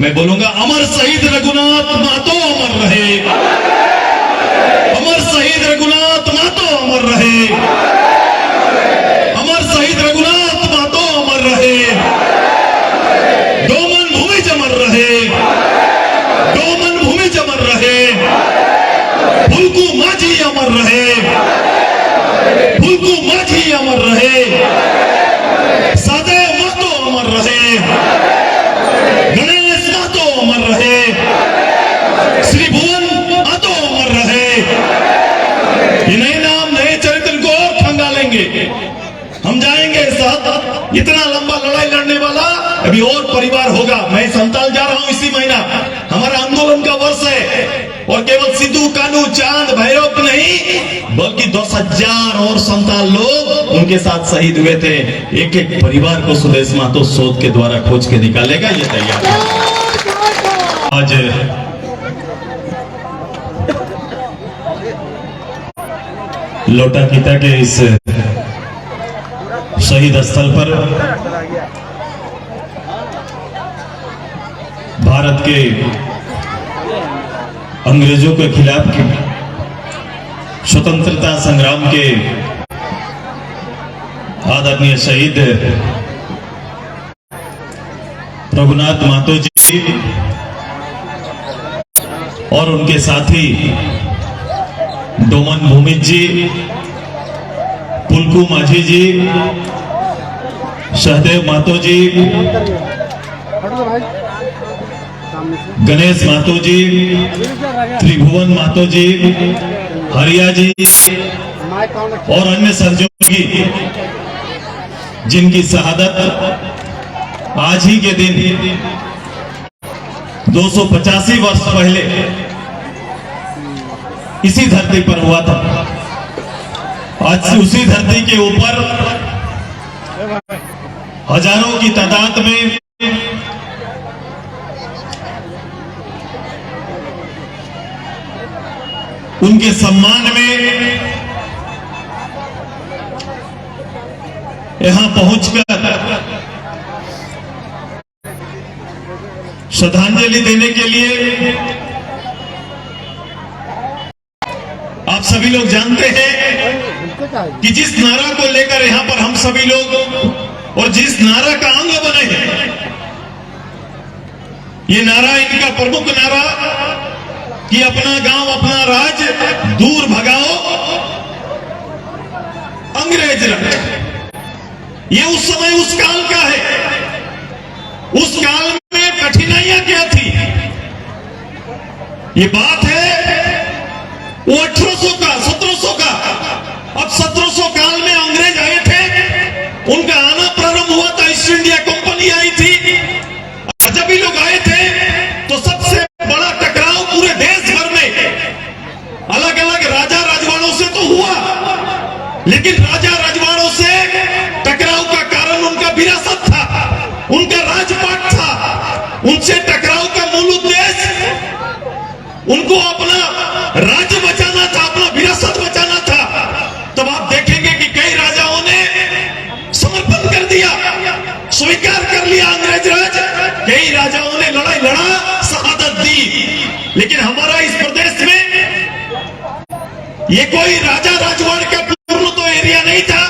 मैं बोलूंगा, अमर शहीद रघुनाथ महतो अमर रहे, अमर शहीद रघुनाथ महतो अमर रहे, अमर शहीद रघुनाथ महतो अमर रहे, डोमन भूमि जमर रहे, डोमन भूमि जमर रहे, फुल्कू माझी अमर रहे, फुल्कू माझी अमर रहे, सदैव महतो अमर रहे, गणेश महतो अमर रहे, श्री भुवन महतो अमर रहे। ये नए नाम नए चरित्र को और खंगालेंगे, हम जाएंगे साथ। इतना लंबा लड़ाई लड़ने वाला अभी और परिवार होगा। मैं संताल जा रहा हूं इसी महीना, हमारा आंदोलन का वर्ष है, और केवल सिद्धू कानू चांद भैरव नहीं बल्कि 10,000 और संताल लोग उनके साथ शहीद हुए थे। एक एक परिवार को सुदेश महतो शोध के द्वारा खोज के निकालेगा, ये तैयार है। आज लोटाकीता के इस शहीद स्थल पर भारत के अंग्रेजों के खिलाफ स्वतंत्रता संग्राम के आदरणीय शहीद रघुनाथ महतो जी और उनके साथी डोमन भूमि जी, फुल्कू माझी जी, सहदेव महतो जी, गणेश महतो जी, त्रिभुवन महतो जी, हरिया जी और अन्य सहयोगी जिनकी शहादत आज ही के दिन 285 वर्ष पहले इसी धरती पर हुआ था। आज उसी धरती के ऊपर हजारों की तादाद में उनके सम्मान में यहां पहुंचकर श्रद्धांजलि देने के लिए आप सभी लोग जानते हैं कि जिस नारा को लेकर यहां पर हम सभी लोग और जिस नारा का अंग बने हैं, ये नारा इनका प्रमुख नारा कि अपना गांव अपना राज दूर भगाओ अंग्रेज राज। ये उस समय उस काल का है। उस काल में कठिनाइयां क्या थी, ये बात है वो 1800 का 1700 का। अब 1700 काल में अंग्रेज आए थे, उनका आना प्रारंभ हुआ था, ईस्ट इंडिया कंपनी आई थी। जब भी लोग आए थे तो सबसे बड़ा टकराव पूरे देश भर में अलग अलग राजा राजवाड़ों से तो हुआ, लेकिन राजा राजवाड़ों से टकराव का कारण उनका विरासत था, उनका राजपाट था। उनसे टकराव का मूल उद्देश्य उनको अपना राज्य बचाना था, अपना विरासत बचाना था। तब आप देखेंगे कि कई राजाओं ने समर्पण कर दिया, स्वीकार कर लिया अंग्रेज राज। कई राजाओं ने लड़ाई लड़ा, शहादत दी। लेकिन हमारा इस प्रदेश में ये कोई राजा राजवाड़ का पूर्ण तो एरिया नहीं था,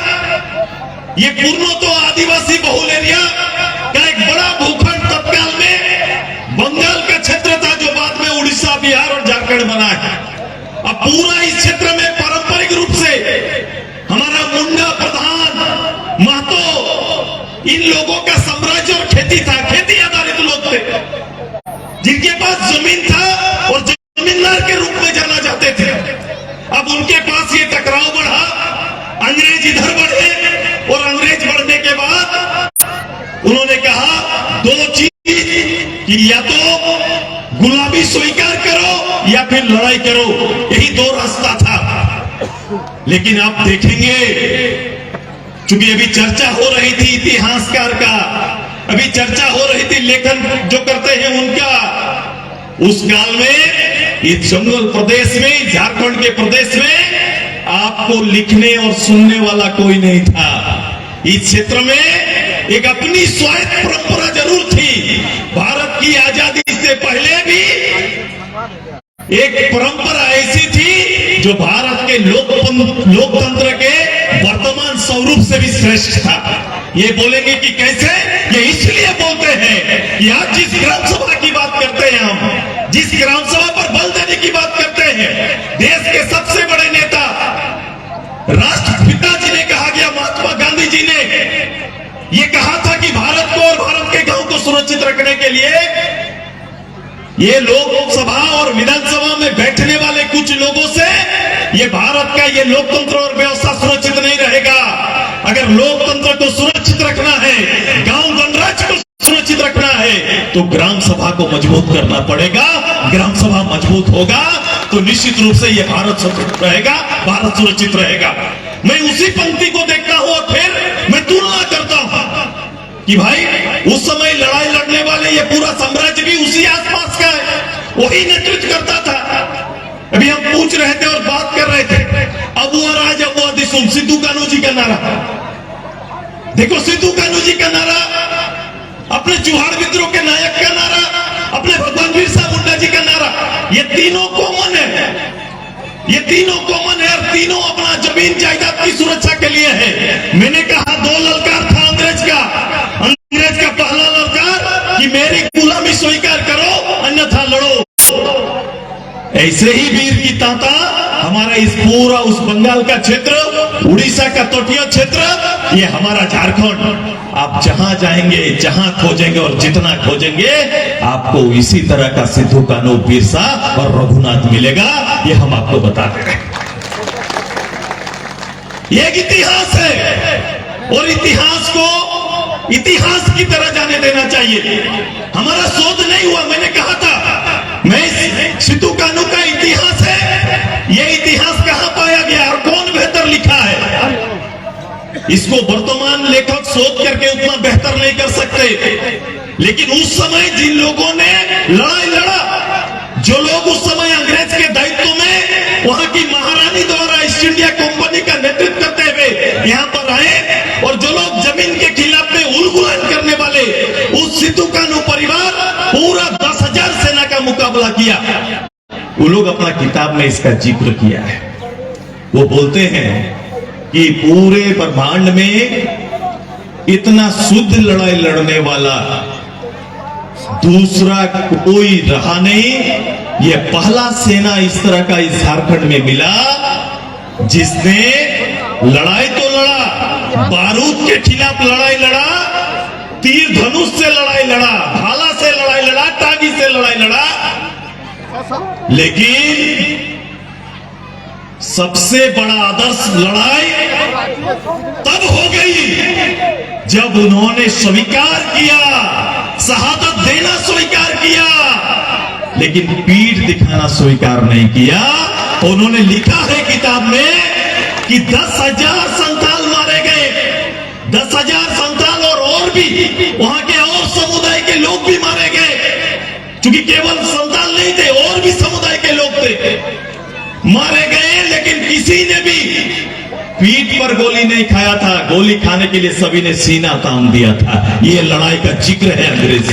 ये पूर्ण तो आदिवासी बहुल एरिया का एक बड़ा भूखंड तत्काल में बंगाल का क्षेत्र था, जो बाद में उड़ीसा, बिहार और झारखंड बना है। अब पूरा इस क्षेत्र में पारंपरिक रूप से हमारा मुंडा, प्रधान, महतो, इन लोगों का साम्राज्य और खेती था। खेती आधारित लोग थे, जिनके पास जमीन था और जमींदार के रूप में जाना जाते थे। अब उनके पास ये टकराव बढ़ा, अंग्रेज इधर बढ़े, और अंग्रेज बढ़ने के बाद उन्होंने कहा दो चीज कि या तो गुलामी स्वीकार करो या फिर लड़ाई करो, यही दो रास्ता था। लेकिन आप देखेंगे, चूंकि अभी चर्चा हो रही थी इतिहासकार का, अभी चर्चा हो रही थी लेखन जो करते हैं उनका, उस काल में इस जंगल प्रदेश में, झारखंड के प्रदेश में आपको लिखने और सुनने वाला कोई नहीं था। इस क्षेत्र में एक अपनी स्वायत्त परंपरा जरूर थी। भारत की आजादी से पहले भी एक परंपरा ऐसी थी जो भारत के लोकतंत्र के वर्तमान स्वरूप से भी श्रेष्ठ था। ये बोलेंगे कि कैसे? ये इसलिए बोलते हैं कि आज जिस ग्राम सभा की बात करते हैं, हम जिस ग्राम सभा पर बल देने की बात करते हैं, देश के सबसे बड़े नेता राष्ट्रपिता जी ने कहा गया, महात्मा गांधी जी ने ये कहा था कि भारत को और भारत के गांव को सुरक्षित रखने के लिए ये लोकसभा और विधानसभा में बैठने वाले कुछ लोगों से ये भारत का ये लोकतंत्र और व्यवस्था सुरक्षित नहीं रहेगा। अगर लोकतंत्र को सुरक्षित रखना है, गांव गणराज्य को सुरक्षित रखना है, तो ग्राम सभा को मजबूत करना पड़ेगा। ग्राम सभा मजबूत होगा तो निश्चित रूप से ये भारत सुरक्षित रहेगा, भारत सुरक्षित रहेगा। मैं उसी पंक्ति को देखता हूं और फिर मैं तुलना करता हूं कि भाई उस समय लड़ाई लड़ने वाले ये पूरा साम्राज्य भी उसी आसपास का है, वही नेतृत्व करता था। अभी हम पूछ रहे थे और बात कर रहे थे, अब वो राज अब वो दिसुम, सिद्धू कान्हू जी का नारा देखो, सिद्धू कान्हू जी का नारा, अपने चुहाड़ विद्रोह के नायक का नारा, अपने भगवान बिरसा मुंडा जी का नारा, ये तीनों कॉमन है, ये तीनों कॉमन है और तीनों अपना जमीन जायदाद की सुरक्षा के लिए है। मैंने कहा दो ललकार था अंग्रेज का पहला ललकार कि मेरी गुलामी स्वीकार करो अन्यथा लड़ो। ऐसे ही वीर की तांता हमारा इस पूरा उस बंगाल का क्षेत्र, उड़ीसा का तटीय क्षेत्र, ये हमारा झारखंड, आप जहां जाएंगे, जहां खोजेंगे और जितना खोजेंगे आपको इसी तरह का सिद्धू कान्हू, बिरसा और रघुनाथ मिलेगा। ये हम आपको बताते हैं। ये एक इतिहास है और इतिहास को इतिहास की तरह जाने देना चाहिए। हमारा शोध नहीं हुआ, मैंने कहा था, मैं सिद्धू कान्हू का इतिहास है, ये इतिहास कहां पाया गया और कौन बेहतर लिखा है, इसको वर्तमान लेखक शोध करके उतना बेहतर नहीं कर सकते। लेकिन उस समय जिन लोगों ने लड़ाई लड़ा, जो लोग उस समय अंग्रेज के दायित्व में वहां की महारानी द्वारा ईस्ट इंडिया कंपनी का नेतृत्व करते हुए यहां पर आए, और जो लोग जमीन के खिलाफ में उलगुलान करने वाले, उस सिद्धू कान्हू परिवार पूरा 10,000 सेना का मुकाबला किया। वो लोग अपना किताब में इसका जिक्र किया है। वो बोलते हैं कि पूरे ब्रह्मांड में इतना शुद्ध लड़ाई लड़ने वाला दूसरा कोई रहा नहीं। ये पहला सेना इस तरह का इस झारखंड में मिला जिसने लड़ाई तो लड़ा, बारूद के खिलाफ लड़ाई लड़ा, तीर धनुष से लड़ाई लड़ा, भाला से लड़ाई लड़ा, टागी से लड़ाई लड़ा, लेकिन सबसे बड़ा आदर्श लड़ाई तब हो गई जब उन्होंने स्वीकार किया, शहादत देना स्वीकार किया, लेकिन पीठ दिखाना स्वीकार नहीं किया। उन्होंने लिखा है किताब में कि 10,000 संताल मारे गए, 10,000 संताल और भी वहां के और समुदाय के लोग भी मारे गए, क्योंकि केवल संताल नहीं थे, और भी समुदाय के लोग थे, मारे गए। लेकिन किसी ने भी पीठ पर गोली नहीं खाया था, गोली खाने के लिए सभी ने सीना तान दिया था। ये लड़ाई का जिक्र है अंग्रेज।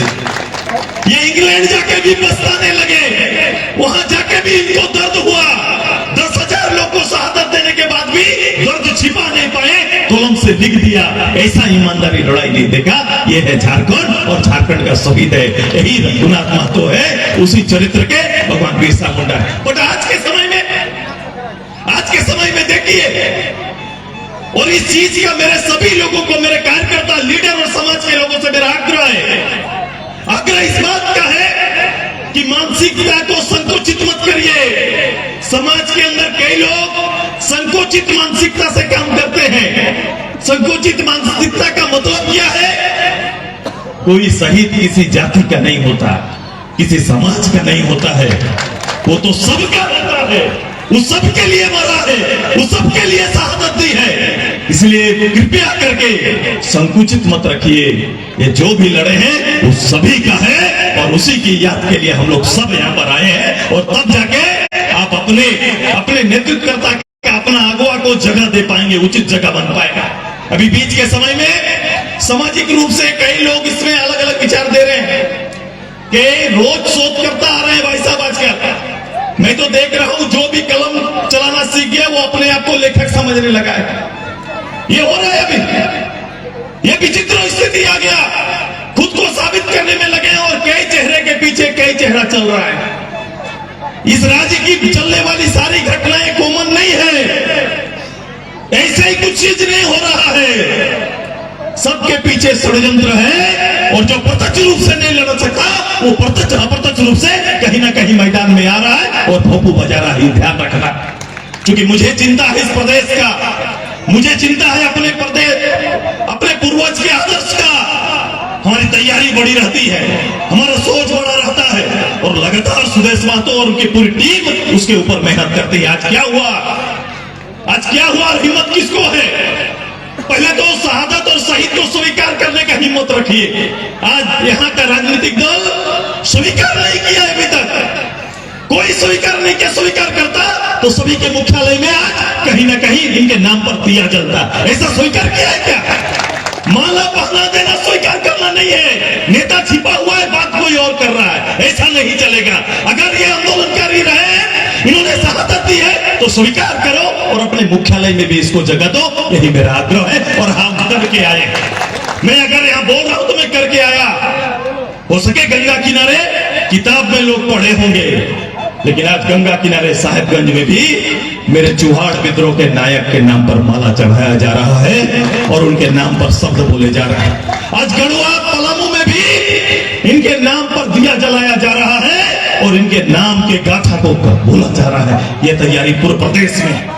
ये इंग्लैंड जाके भी पछताने लगे, वहां जाके भी इनको दर्द हुआ। 10,000 लोग को शहादत देने के बाद भी दर्द छिपा नहीं पाए, कलम से लिख दिया। ऐसा ईमानदारी लड़ाई नहीं देखा। ये है झारखंड और झारखंड का शहीद है, यही रघुनाथ महतो है, उसी चरित्र के भगवान बिरसा मुंडा है। बट आज के समय में देखिए, और इस चीज का मेरे सभी लोगों को, मेरे कार्यकर्ता, लीडर और समाज के लोगों से मेरा आग्रह है। आग्रह इस बात का है कि मानसिकता को संकुचित मत करिए। समाज के अंदर कई लोग संकुचित मानसिकता से काम करते हैं। संकुचित मानसिकता का मतलब क्या है? कोई शहीद किसी जाति का नहीं होता, किसी समाज का नहीं होता है, वो तो सबका होता है, वो सबके लिए मरा है, वो सबके लिए शहादत दी है। इसलिए कृपया करके संकुचित मत रखिए। ये जो भी लड़े हैं वो सभी का है और उसी की याद के लिए हम लोग सब यहाँ पर आए हैं। और तब जाके आप अपने नेतृत्वकर्ता का, अपना अगुवा को जगह दे पाएंगे, उचित जगह बन पाएगा। अभी बीच के समय में सामाजिक रूप से कई लोग इसमें अलग अलग विचार दे रहे हैं कि रोज शोध करता आ रहे हैं भाई साहब आजकल। मैं तो देख रहा हूं जो भी कलम चलाना सीख गया वो अपने आप को लेखक समझने लगा है। ये हो रहा है अभी, ये विचित्र स्थिति आ गया, खुद को साबित करने में लगे और कई चेहरे के पीछे कई चेहरा चल रहा है। इस राज्य की चलने वाली सारी घटनाएं कॉमन नहीं है, ऐसे ही कुछ चीज नहीं हो रहा है, सबके पीछे षड्यंत्र है और जो प्रत्यक्ष रूप से नहीं लड़ सकता वो प्रत्यक्ष अप्रत्यक्ष रूप से कहीं ना कहीं मैदान में आ रहा है और भोंपू बजा रहा है। ध्यान रखना, क्योंकि मुझे चिंता है इस प्रदेश का, मुझे चिंता है अपने प्रदेश, अपने पूर्वज के आदर्श का। हमारी तैयारी बड़ी रहती है, हमारा सोच बड़ा रहता है और लगातार सुदेश महतो और उनकी पूरी टीम उसके ऊपर मेहनत करती है। आज क्या हुआ, आज क्या हुआ, हिम्मत किसको है? पहले तो शहादत और शहीद को स्वीकार करने का हिम्मत रखिए। आज यहाँ का राजनीतिक दल स्वीकार नहीं किया है अभी तक, कोई स्वीकार नहीं किया। स्वीकार करता तो सभी के मुख्यालय में आज कहीं ना कहीं इनके नाम पर दिया जलता। ऐसा स्वीकार किया है क्या? माला पहना देना स्वीकार करना नहीं है, नेता छिपा हुआ है, बात कोई और कर रहा है, ऐसा नहीं चलेगा। अगर ये आंदोलनकारी रहे, इन्होंने शहादत दी है तो स्वीकार करो और अपने मुख्यालय में भी इसको जगह दो, यही मेरा आग्रह है। और हम करके आए, मैं अगर यहाँ बोल रहा हूं तो मैं करके आया। हो सके गंगा किनारे किताब में लोग पढ़े होंगे, लेकिन आज गंगा किनारे साहेबगंज में भी मेरे चुहाड़ विद्रोह के नायक के नाम पर माला चढ़ाया जा रहा है और उनके नाम पर शब्द बोले जा रहे हैं। आज गढ़वा पलामू में भी इनके नाम पर दिया जलाया जा रहा है और इनके नाम के गाथा को बोला जा रहा है। यह तैयारी पूरे प्रदेश में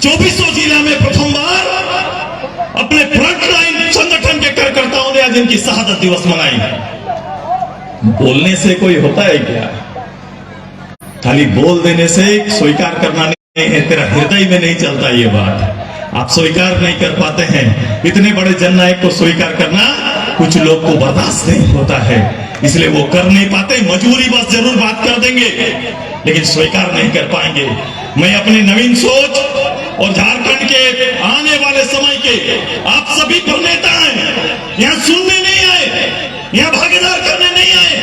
24 जिला में प्रथम बार अपने फ्रंटलाइन संगठन के कार्यकर्ताओं ने आज इनकी शहादत दिवस मनाई। बोलने से कोई होता है क्या? खाली बोल देने से स्वीकार करना नहीं है, तेरा हृदय में नहीं चलता ये बात, आप स्वीकार नहीं कर पाते हैं। इतने बड़े जननायक को स्वीकार करना कुछ लोग को बर्दाश्त नहीं होता है, इसलिए वो कर नहीं पाते। मजबूरी बस जरूर बात कर देंगे लेकिन स्वीकार नहीं कर पाएंगे। मैं अपनी नवीन सोच और झारखंड के आने वाले समय के आप सभी पर नेता हैं, यहाँ सुनने नहीं आए, यहाँ भागीदार करने नहीं आए।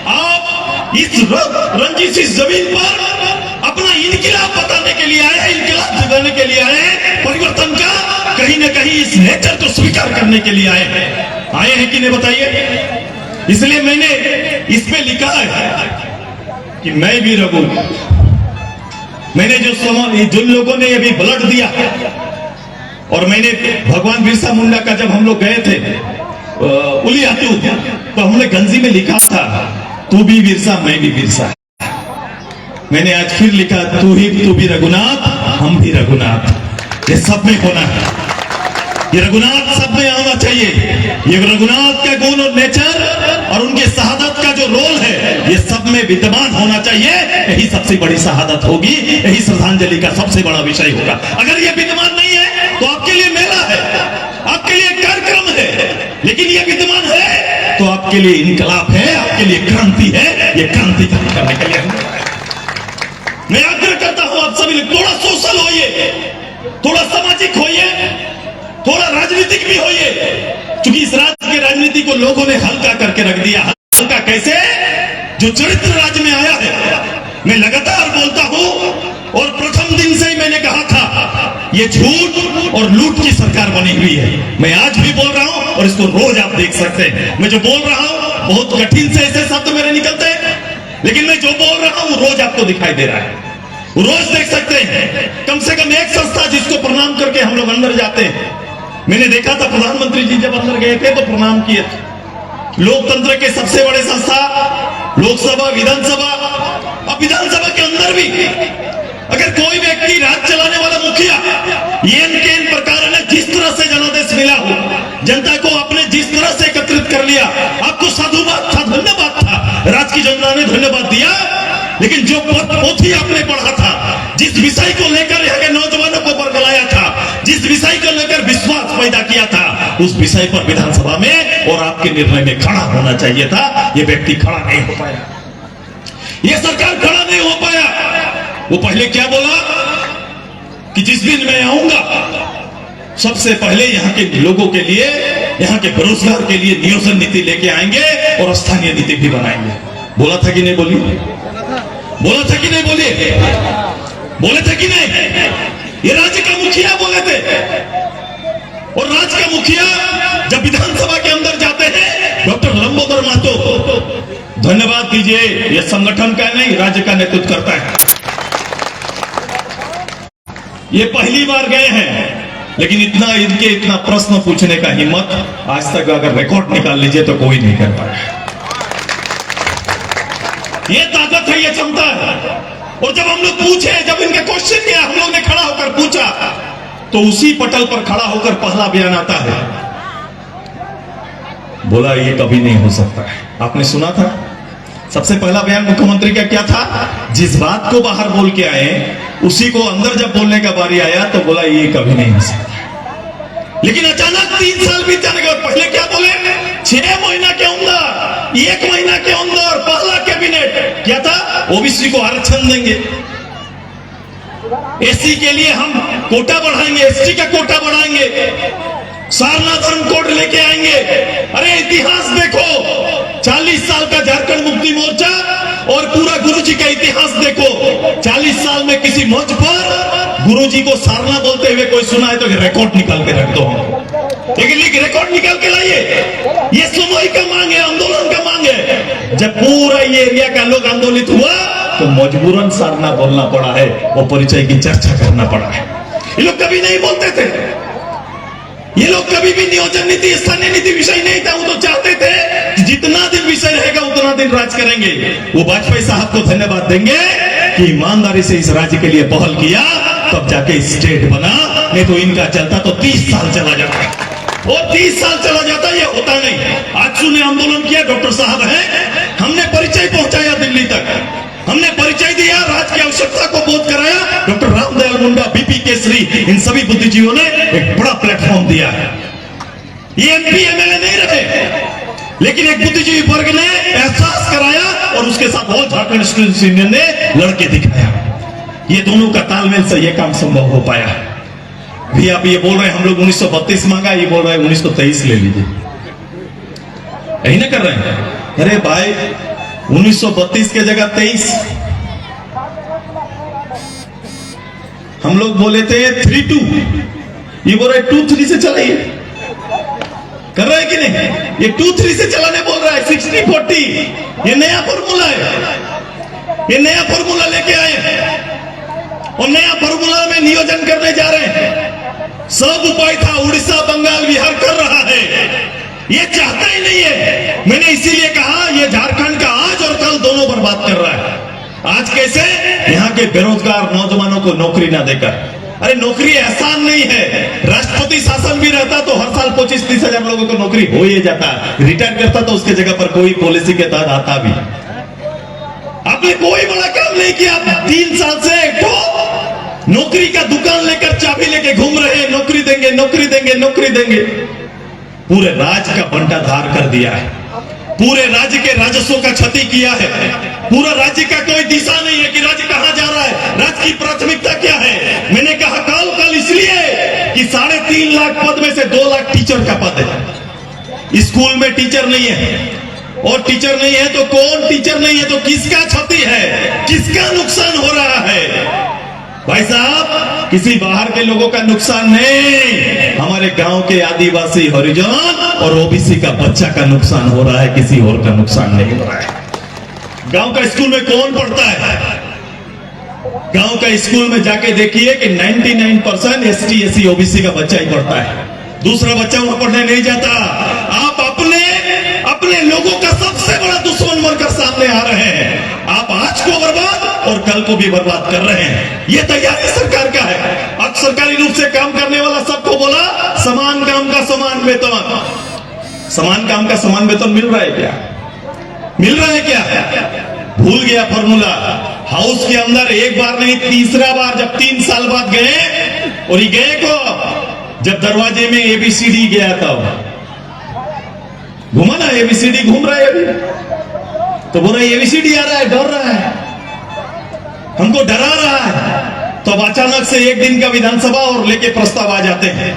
आप इस रंजिश इस जमीन पर अपना इनकिलाब बताने के लिए आए, इनकिलाब जगाने के लिए आए, परिवर्तन का कहीं ना कहीं इस नेचर को स्वीकार करने के लिए आए हैं कि नहीं बताइए? इसलिए मैंने इसमें लिखा है कि मैं भी रघु, मैंने जिन लोगों ने अभी ब्लड दिया, और मैंने भगवान बिरसा मुंडा का जब हम लोग गए थे उलियातू, तो हमने गंजी में लिखा था तू भी बिरसा मैं भी बिरसा। मैंने आज फिर लिखा तू भी रघुनाथ हम भी रघुनाथ। ये सब में होना है, ये रघुनाथ सब में आना चाहिए। ये रघुनाथ का गुण और नेचर और उनके शहादत का जो रोल है ये सब में विद्यमान होना चाहिए। यही सबसे बड़ी शहादत होगी, यही श्रद्धांजलि का सबसे बड़ा विषय होगा। अगर ये विद्यमान नहीं है तो आपके लिए मेला है, आपके लिए कार्यक्रम है, लेकिन ये विद्यमान है तो आपके लिए इनकलाब है, आपके लिए क्रांति है। ये क्रांति करने के लिए मैं आग्रह करता हूं आप सभी लोग थोड़ा सोशल होइए, थोड़ा सामाजिक होइए, थोड़ा राजनीतिक भी होइए, क्योंकि इस राज्य की राजनीति को लोगों ने हल्का करके रख दिया। हल्का कैसे? जो चरित्र राज्य में आया है। मैं लगातार बोलता हूं और प्रथम दिन से ही मैंने कहा था ये झूठ और लूट की सरकार बनी हुई है। मैं आज भी बोल रहा हूं और इसको रोज आप देख सकते हैं। मैं जो बोल रहा हूं बहुत कठिन से ऐसे शब्द मेरे निकलते हैं, लेकिन मैं जो बोल रहा हूं रोज आपको दिखाई दे रहा है, रोज देख सकते हैं। कम से कम एक संस्था जिसको प्रणाम करके हम लोग अंदर जाते हैं। मैंने देखा था प्रधानमंत्री जी जब अंदर गए थे तो प्रणाम किए थे। लोकतंत्र के सबसे बड़े संस्था लोकसभा, विधानसभा, अब विधानसभा के अंदर भी अगर कोई व्यक्ति राज्य चलाने वाला मुखिया के इन प्रकार ने जिस तरह से जनादेश मिला हो, जनता को आपने जिस तरह से एकत्रित कर लिया, आपको साधुवाद था, धन्यवाद था, राज्य की जनता ने धन्यवाद दिया। लेकिन जो पोथी आपने पढ़ा था, जिस विषय को लेकर यहाँ के नौजवानों को बरगलाया था, जिस विषय को लेकर विश्वास पैदा किया था, उस विषय पर विधानसभा में और आपके निर्णय में खड़ा होना चाहिए था। ये व्यक्ति खड़ा नहीं हो पाया, ये सरकार खड़ा नहीं हो पाया। वो पहले क्या बोला कि जिस दिन मैं आऊंगा सबसे पहले यहाँ के लोगों के लिए यहाँ के बेरोजगार के लिए नियोजन नीति लेके आएंगे और स्थानीय नीति भी बनाएंगे। बोला था कि नहीं बोली? बोला था कि नहीं बोली? बोले थे कि नहीं? ये राज्य का मुखिया बोले थे। और राज्य का मुखिया जब विधानसभा के अंदर जाते हैं, डॉक्टर लंबोदर महतो, धन्यवाद दीजिए, यह संगठन का नहीं राज्य का नेतृत्व करता है। ये पहली बार गए हैं, लेकिन इतना प्रश्न पूछने का हिम्मत आज तक अगर रिकॉर्ड निकाल लीजिए तो कोई नहीं कर पाया। ये ताकत है, ये क्षमता है। और जब हम लोग पूछे, जब इनका क्वेश्चन किया, हम लोग ने खड़ा होकर पूछा, तो उसी पटल पर खड़ा होकर पहला बयान आता है, बोला ये कभी नहीं हो सकता है। आपने सुना था सबसे पहला बयान मुख्यमंत्री का क्या था? जिस बात को बाहर बोल के आए उसी को अंदर जब बोलने का बारी आया तो बोला ये कभी नहीं हो सकता। लेकिन अचानक 3 साल बीत जाने के बाद पहले क्या बोले? 6 महीना के अंदर, 1 महीना के अंदर पहला कैबिनेट क्या था? ओबीसी को आरक्षण देंगे, एससी के लिए हम कोटा बढ़ाएंगे, एसटी का कोटा बढ़ाएंगे, सारना धर्म कोड लेके आएंगे। अरे इतिहास देखो, 40 साल का झारखंड मुक्ति मोर्चा और पूरा गुरुजी का इतिहास देखो। 40 साल में किसी मंच पर गुरुजी को सारना बोलते हुए कोई सुना है तो रिकॉर्ड निकाल के रख दो, लेकिन रिकॉर्ड निकाल के लाइए। ये सुनवाई का मांग है, आंदोलन का मांग है। जब पूरा ये एरिया का लोग आंदोलित हुआ तो मजबूरन सारना बोलना पड़ा है, वो परिचय की चर्चा करना पड़ा है। ये लोग कभी नहीं बोलते थे, ये लोग कभी भी नियोजन नीति, स्थानीय नीति विषय नहीं था। वो तो चाहते थे कि जितना दिन विषय रहेगा उतना दिन राज करेंगे। वो वाजपेयी साहब को धन्यवाद देंगे कि ईमानदारी से इस राज्य के लिए पहल किया, तब जाके स्टेट बना। नहीं तो इनका चलता तो 30 साल चला जाता, और 30 साल चला जाता, ये होता नहीं। आजसू ने आंदोलन किया, डॉक्टर साहब है, हमने परिचय पहुंचाया दिल्ली तक, हमने परिचय दिया, राज्य की आवश्यकता को बोध कराया। डॉक्टर रामदयाल मुंडा, बीपी केसरी, इन सभी बुद्धिजीवियों ने एक बड़ा प्लेटफॉर्म दिया है। ये एमपी एमएलए नहीं रहे, लेकिन एक बुद्धिजीवी वर्ग ने एहसास कराया और उसके साथ ऑल झारखंड स्टूडेंट्स यूनियन ने लड़के दिखाया। ये दोनों का तालमेल से यह काम संभव हो पाया। भी आप ये बोल रहे हैं हम लोग 1932 मांगा, ये बोल रहे हैं 1923 ले लीजिए, यही ना कर रहे हैं? अरे भाई 1932 के जगह 23, हम लोग बोले थे 3-2, ये बोल रहे 2-3 से चलाइए। कर रहे हैं कि नहीं? ये 2-3 से चलाने बोल रहा है, 60-40, ये नया फॉर्मूला है, ये नया फॉर्मूला लेके आए हैं और नया फॉर्मूला में नियोजन करने जा रहे हैं। सब उपाय था, उड़ीसा, बंगाल, बिहार कर रहा है, ये चाहता ही नहीं है। मैंने इसीलिए कहा ये झारखंड का आज और कल दोनों बर्बाद कर रहा है। आज कैसे? यहाँ के बेरोजगार नौजवानों को नौकरी ना देकर। अरे नौकरी एहसान नहीं है, राष्ट्रपति शासन भी रहता तो हर साल 25-30 हजार लोगों को नौकरी हो ही जाता। रिटायर करता तो उसके जगह पर कोई पॉलिसी के तहत आता भी। आपने कोई बड़ा काम नहीं किया। 3 साल से तो नौकरी का दुकान लेकर चाबी लेके घूम रहे हैं, नौकरी देंगे, नौकरी देंगे, नौकरी देंगे। पूरे राज्य का बंटाधार कर दिया है, पूरे राज्य के राजस्व का क्षति किया है। पूरा राज्य का कोई दिशा नहीं है कि राज्य कहां जा रहा है, राज्य की प्राथमिकता क्या है। मैंने कहा कल इसलिए कि 3.5 लाख पद में से 2 लाख टीचर का पद है। स्कूल में टीचर नहीं है, और टीचर नहीं है तो कौन टीचर नहीं है तो किसका क्षति है, किसका नुकसान हो रहा है? भाई साहब, किसी बाहर के लोगों का नुकसान नहीं, हमारे गांव के आदिवासी, हरिजन और ओबीसी का बच्चा का नुकसान हो रहा है, किसी और का नुकसान नहीं हो रहा है। गांव का स्कूल में कौन पढ़ता है? गांव का स्कूल में जाके देखिए कि 99% एसटी, एससी, ओबीसी का बच्चा ही पढ़ता है, दूसरा बच्चा वहां पढ़ने नहीं जाता। आप अपने लोगों का सबसे बड़ा दुश्मन बनकर सामने आ रहे हैं। आप आज को बर्बाद और कल को भी बर्बाद कर रहे हैं। ये तैयारी सरकार का है। अब सरकारी रूप से काम करने वाला सबको बोला समान काम का समान वेतन। समान काम का समान वेतन मिल रहा है क्या? मिल रहा है क्या? भूल गया फॉर्मूला। हाउस के अंदर एक बार नहीं, तीसरा बार जब 3 साल बाद गए, और ये गए को जब दरवाजे में एबीसीडी गया था, घूमा ना, एबीसीडी घूम रहा है अभी, तो बोला एबीसीडी आ रहा है, डर रहा है, हमको डरा रहा है। तो अब अचानक से एक दिन का विधानसभा और लेके प्रस्ताव आ जाते हैं,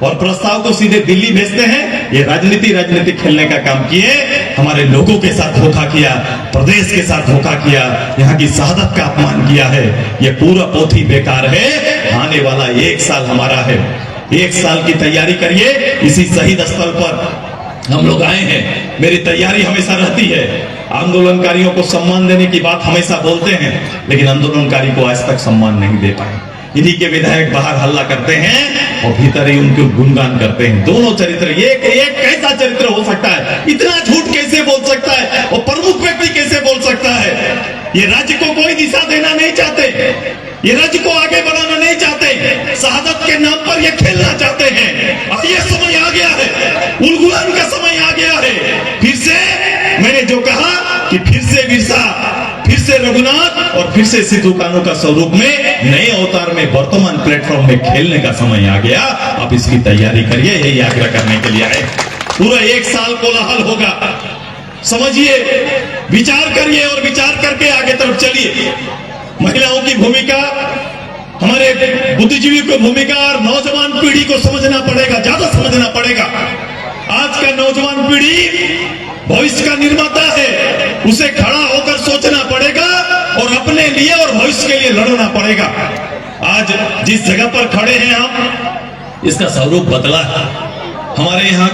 और प्रस्ताव को सीधे दिल्ली भेजते हैं। ये राजनीति खेलने का काम किए, हमारे लोगों के साथ धोखा किया, प्रदेश के साथ धोखा किया, यहाँ की शहादत का अपमान किया है। ये पूरा पोथी बेकार है। आने वाला 1 साल हमारा है, 1 साल की तैयारी करिए। इसी शहीद स्थल पर हम लोग आए हैं, मेरी तैयारी हमेशा रहती है। आंदोलनकारियों को सम्मान देने की बात हमेशा बोलते हैं, लेकिन आंदोलनकारी को आज तक सम्मान नहीं दे पाए। इन्हीं के विधायक बाहर हल्ला करते हैं और भीतर ही उनके गुणगान करते हैं। दोनों चरित्र, एक कैसा चरित्र हो सकता है? इतना झूठ कैसे बोल सकता है? और प्रमुख व्यक्ति कैसे बोल सकता है? ये राज्य को कोई दिशा देना नहीं चाहते, ये राज्य को आगे बढ़ाना नहीं चाहते, शहादत के नाम पर ये खेलना चाहते हैं। अब ये समय आ गया है, उलगुलान का समय आ गया है। फिर से मैंने जो कहा कि फिर से बिरसा, फिर से रघुनाथ और फिर से सिद्धू कान्हू का स्वरूप में नए अवतार में वर्तमान प्लेटफॉर्म में खेलने का समय आ गया। आप इसकी तैयारी करिए, यही आग्रह करने के लिए आए। पूरा 1 साल कोलाहल होगा, समझिए, विचार करिए और विचार करके आगे तरफ चलिए। महिलाओं की भूमिका, हमारे बुद्धिजीवी की भूमिका और नौजवान पीढ़ी को समझना पड़ेगा, ज्यादा समझना पड़ेगा। आज का नौजवान पीढ़ी भविष्य का निर्माता है, उसे खड़ा होकर सोचना पड़ेगा और अपने लिए और भविष्य के लिए लड़ना पड़ेगा। आज जिस जगह पर खड़े हैं हम, इसका स्वरूप बदला है। हमारे यहाँ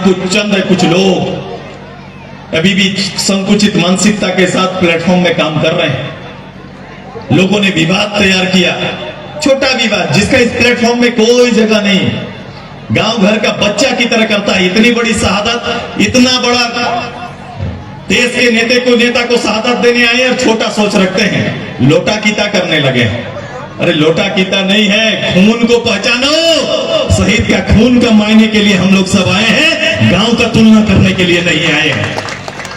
कुछ लोग अभी भी संकुचित मानसिकता के साथ प्लेटफॉर्म में काम कर रहे हैं। लोगों ने विवाद तैयार किया, छोटा विवाद जिसका इस प्लेटफॉर्म में कोई जगह नहीं, गांव घर का बच्चा की तरह करता है। इतनी बड़ी शहादत, इतना बड़ा देश के नेता को शहादत देने आए और छोटा सोच रखते हैं, लोटा कीता करने लगे हैं। अरे लोटा कीता नहीं है, खून को पहचानो। शहीद का खून का मायने के लिए हम लोग सब आए हैं, गांव का तुलना करने के लिए नहीं आए हैं।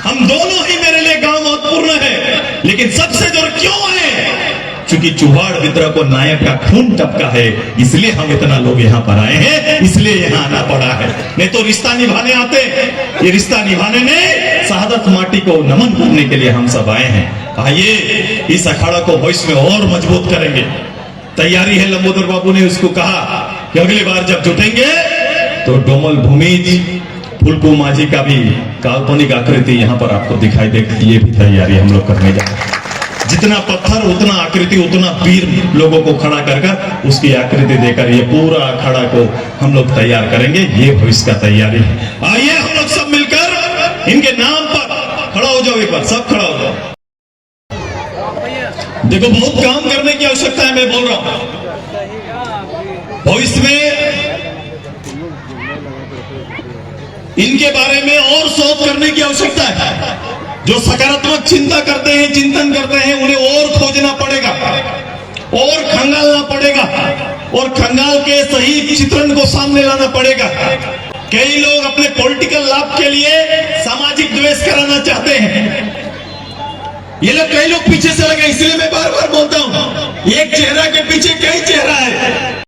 हम दोनों ही, मेरे लिए गांव महत्वपूर्ण है, लेकिन सबसे जोर क्यों आए? क्योंकि चुहाड़ विद्रोह को नायक का खून टपका है, इसलिए हम इतना लोग यहाँ पर आए हैं, इसलिए यहाँ आना पड़ा है। नहीं तो रिश्ता निभाने आते, ये रिश्ता निभाने में शहादत माटी को नमन करने के लिए हम सब आए हैं। आइए इस अखाड़ा को भविष्य में और मजबूत करेंगे। तैयारी है, लंबोदर बाबू ने उसको कहा कि अगली बार जब जुटेंगे तो डोमल भूमिज, फुलकू माझी का भी काल्पनिक आकृति यहाँ पर आपको दिखाई देगी। ये भी तैयारी हम लोग करने जा रहे हैं। जितना पत्थर उतना आकृति, उतना वीर लोगों को खड़ा कर उसकी आकृति देकर ये पूरा अखाड़ा को हम लोग तैयार करेंगे। ये भविष्य का तैयारी है। आइए हम लोग सब मिलकर इनके नाम पर खड़ा हो जाओ, एक बार सब खड़ा हो जाओ। देखो, बहुत काम करने की आवश्यकता है, मैं बोल रहा हूं। भविष्य में इनके बारे में और शोध करने की आवश्यकता है। जो सकारात्मक चिंता करते हैं, चिंतन करते हैं, उन्हें और खोजना पड़ेगा और खंगालना पड़ेगा और खंगाल के सही चित्रण को सामने लाना पड़ेगा। कई लोग अपने पॉलिटिकल लाभ के लिए सामाजिक द्वेष कराना चाहते हैं। ये लोग, कई लोग पीछे से लगे, इसलिए मैं बार बार बोलता हूं, एक चेहरा के पीछे कई चेहरे